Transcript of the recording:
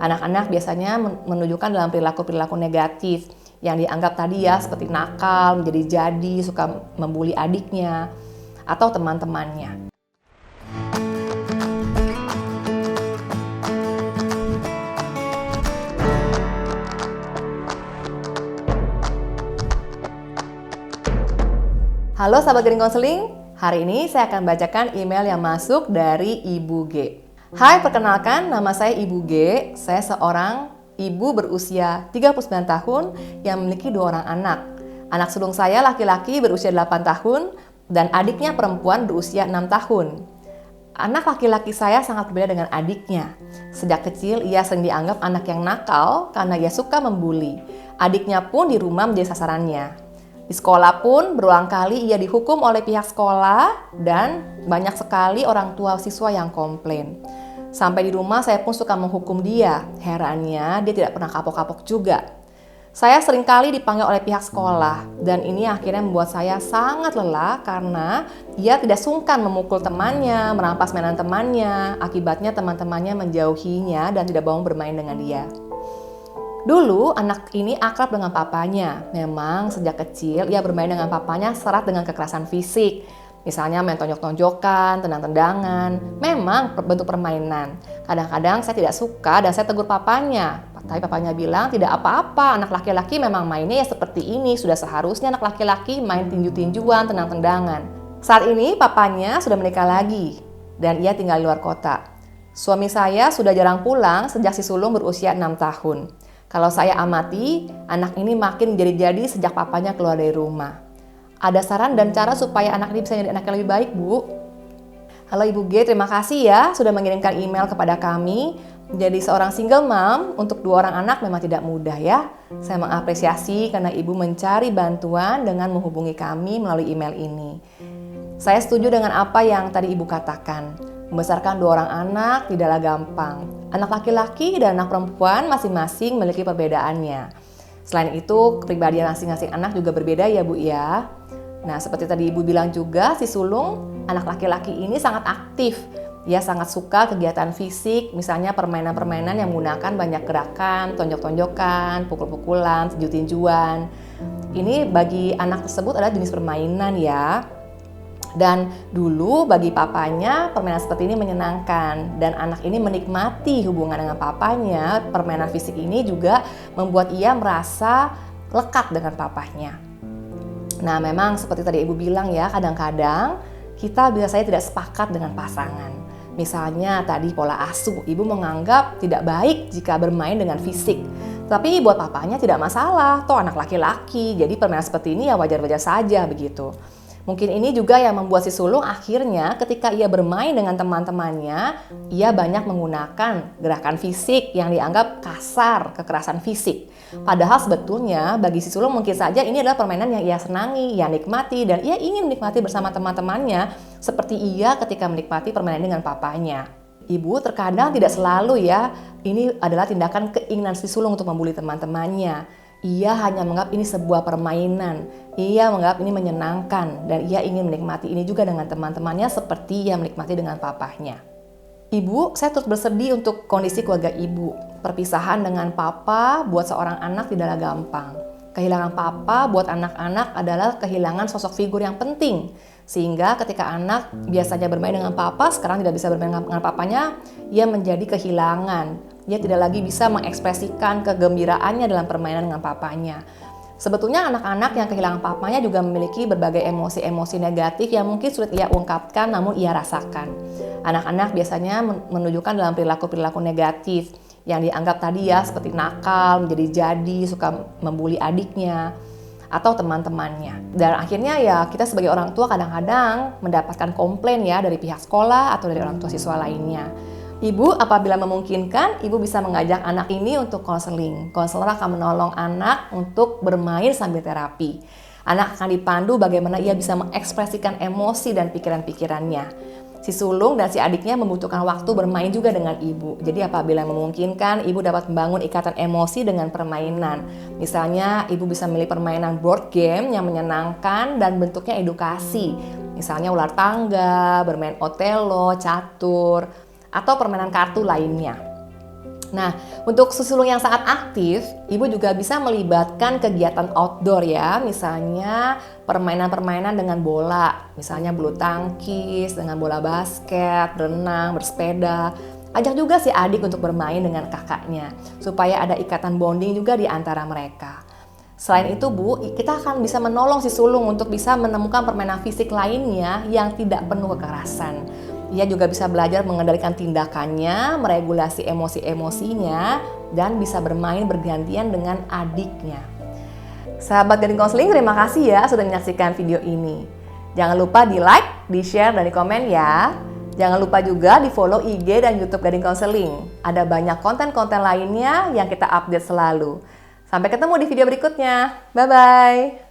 Anak-anak biasanya menunjukkan dalam perilaku-perilaku negatif yang dianggap tadi ya seperti nakal, menjadi jadi, suka membuli adiknya atau teman-temannya. Halo sahabat Green Counseling, hari ini saya akan bacakan email yang masuk dari Ibu G. Hai, perkenalkan nama saya Ibu G. Saya seorang ibu berusia 39 tahun yang memiliki 2 orang anak. Anak sulung saya laki-laki berusia 8 tahun dan adiknya perempuan berusia 6 tahun. Anak laki-laki saya sangat berbeda dengan adiknya. Sejak kecil ia sering dianggap anak yang nakal karena ia suka membuli. Adiknya pun di rumah menjadi sasarannya. Di sekolah pun berulang kali ia dihukum oleh pihak sekolah dan banyak sekali orang tua siswa yang komplain. Sampai di rumah saya pun suka menghukum dia. Herannya dia tidak pernah kapok-kapok juga. Saya seringkali dipanggil oleh pihak sekolah dan ini akhirnya membuat saya sangat lelah karena ia tidak sungkan memukul temannya, merampas mainan temannya. Akibatnya teman-temannya menjauhinya dan tidak mau bermain dengan dia. Dulu anak ini akrab dengan papanya. Memang sejak kecil ia bermain dengan papanya syarat dengan kekerasan fisik. Misalnya main tonjok-tonjokan, tendang-tendangan. Memang bentuk permainan. Kadang-kadang saya tidak suka dan saya tegur papanya. Tapi papanya bilang tidak apa-apa, anak laki-laki memang mainnya ya seperti ini. Sudah seharusnya anak laki-laki main tinju-tinjuan, tendang-tendangan. Saat ini papanya sudah menikah lagi dan ia tinggal di luar kota. Suami saya sudah jarang pulang sejak si sulung berusia 6 tahun. Kalau saya amati, anak ini makin jadi-jadi sejak papanya keluar dari rumah. Ada saran dan cara supaya anak ini bisa jadi anak yang lebih baik, Bu? Halo Ibu G, terima kasih ya sudah mengirimkan email kepada kami. Menjadi seorang single mom untuk 2 orang anak memang tidak mudah ya. Saya mengapresiasi karena Ibu mencari bantuan dengan menghubungi kami melalui email ini. Saya setuju dengan apa yang tadi Ibu katakan. Membesarkan 2 orang anak tidaklah gampang. Anak laki-laki dan anak perempuan masing-masing memiliki perbedaannya. Selain itu, kepribadian masing-masing anak juga berbeda ya Bu ya. Nah, seperti tadi Ibu bilang juga, si sulung, anak laki-laki ini sangat aktif. Ia sangat suka kegiatan fisik, misalnya permainan-permainan yang menggunakan banyak gerakan, tonjok-tonjokan, pukul-pukulan, tinju-tinjuan. Ini bagi anak tersebut adalah jenis permainan ya. Dan dulu bagi papanya permainan seperti ini menyenangkan dan anak ini menikmati hubungan dengan papanya. Permainan fisik ini juga membuat ia merasa lekat dengan papanya. Nah, memang seperti tadi Ibu bilang ya, kadang-kadang kita biasanya tidak sepakat dengan pasangan. Misalnya tadi pola asuh, Ibu menganggap tidak baik jika bermain dengan fisik. Tapi buat papanya tidak masalah, toh anak laki-laki. Jadi permainan seperti ini ya wajar-wajar saja begitu. Mungkin ini juga yang membuat si sulung akhirnya ketika ia bermain dengan teman-temannya, ia banyak menggunakan gerakan fisik yang dianggap kasar, kekerasan fisik. Padahal sebetulnya bagi si sulung mungkin saja ini adalah permainan yang ia senangi, yang nikmati, dan ia ingin menikmati bersama teman-temannya seperti ia ketika menikmati permainan dengan papanya. Ibu terkadang tidak selalu ya, ini adalah tindakan keinginan si sulung untuk membuli teman-temannya. Ia hanya menganggap ini sebuah permainan. Ia menganggap ini menyenangkan dan ia ingin menikmati ini juga dengan teman-temannya seperti ia menikmati dengan papahnya. Ibu, saya turut bersedih untuk kondisi keluarga Ibu. Perpisahan dengan papa buat seorang anak tidaklah gampang. Kehilangan papa buat anak-anak adalah kehilangan sosok figur yang penting. Sehingga ketika anak biasanya bermain dengan papa, sekarang tidak bisa bermain dengan papanya, ia menjadi kehilangan. Dia tidak lagi bisa mengekspresikan kegembiraannya dalam permainan dengan papanya. Sebetulnya anak-anak yang kehilangan papanya juga memiliki berbagai emosi-emosi negatif yang mungkin sulit ia ungkapkan namun ia rasakan. Anak-anak biasanya menunjukkan dalam perilaku-perilaku negatif yang dianggap tadi ya seperti nakal, menjadi jadi, suka membuli adiknya atau teman-temannya. Dan akhirnya ya kita sebagai orang tua kadang-kadang mendapatkan komplain ya dari pihak sekolah atau dari orang tua siswa lainnya. Ibu apabila memungkinkan, Ibu bisa mengajak anak ini untuk konseling. Konselor akan menolong anak untuk bermain sambil terapi. Anak akan dipandu bagaimana ia bisa mengekspresikan emosi dan pikiran-pikirannya. Si sulung dan si adiknya membutuhkan waktu bermain juga dengan ibu. Jadi apabila memungkinkan, ibu dapat membangun ikatan emosi dengan permainan. Misalnya ibu bisa memilih permainan board game yang menyenangkan dan bentuknya edukasi. Misalnya ular tangga, bermain Otelo, catur, atau permainan kartu lainnya. Nah, untuk si sulung yang sangat aktif, ibu juga bisa melibatkan kegiatan outdoor ya, misalnya permainan-permainan dengan bola, misalnya bulu tangkis, dengan bola basket, renang, bersepeda. Ajak juga si adik untuk bermain dengan kakaknya, supaya ada ikatan bonding juga di antara mereka. Selain itu Bu, kita akan bisa menolong si sulung untuk bisa menemukan permainan fisik lainnya yang tidak penuh kekerasan. Ia juga bisa belajar mengendalikan tindakannya, meregulasi emosi-emosinya, dan bisa bermain bergantian dengan adiknya. Sahabat Gading Konseling, terima kasih ya sudah menyaksikan video ini. Jangan lupa di like, di share, dan di komen ya. Jangan lupa juga di follow IG dan YouTube Gading Konseling. Ada banyak konten-konten lainnya yang kita update selalu. Sampai ketemu di video berikutnya. Bye-bye.